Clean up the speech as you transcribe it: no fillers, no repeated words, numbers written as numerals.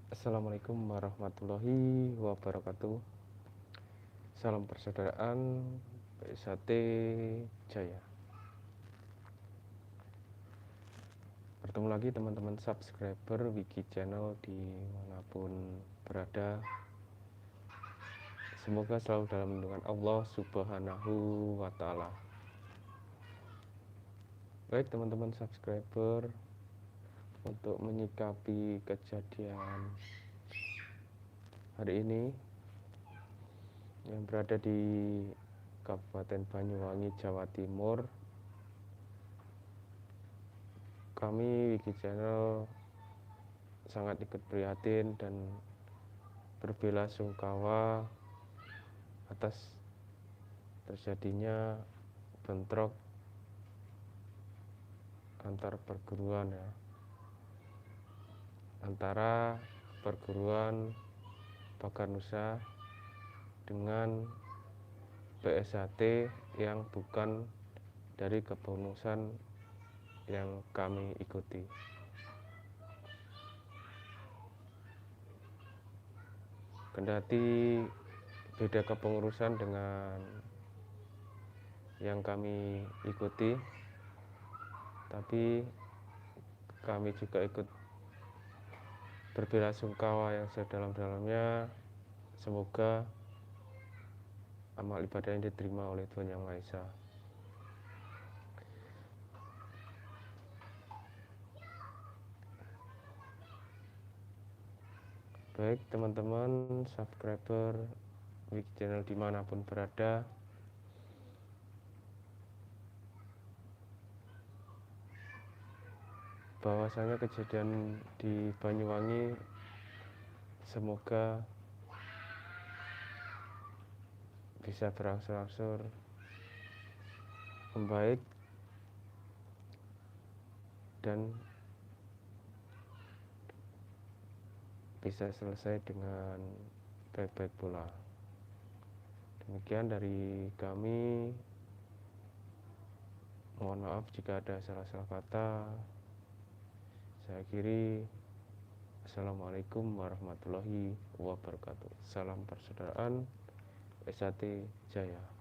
Assalamualaikum warahmatullahi wabarakatuh. Salam persaudaraan PSAT Jaya. Bertemu lagi teman-teman subscriber Wiki Channel dimanapun berada. Semoga selalu dalam lindungan Allah Subhanahu wa Ta'ala. Baik teman-teman subscriber, untuk menyikapi kejadian hari ini yang berada di Kabupaten Banyuwangi, Jawa Timur, kami Wiki Channel sangat ikut prihatin dan berbelasungkawa atas terjadinya bentrok antar perguruan antara perguruan Baganusa dengan PSAT yang bukan dari kepengurusan yang kami ikuti. Kendati beda kepengurusan dengan yang kami ikuti, tapi kami juga ikut berbelasungkawa yang sedalam-dalamnya. Semoga amal ibadah ini diterima oleh Tuhan Yang Maha Esa. Baik teman-teman subscriber Wiki Channel dimanapun berada, bahwasanya kejadian di Banyuwangi semoga bisa berangsur-angsur membaik dan bisa selesai dengan baik-baik pula. Demikian dari kami. Mohon maaf jika ada salah-salah kata. Saya akhiri. Assalamualaikum warahmatullahi wabarakatuh. Salam persaudaraan PSAT Jaya.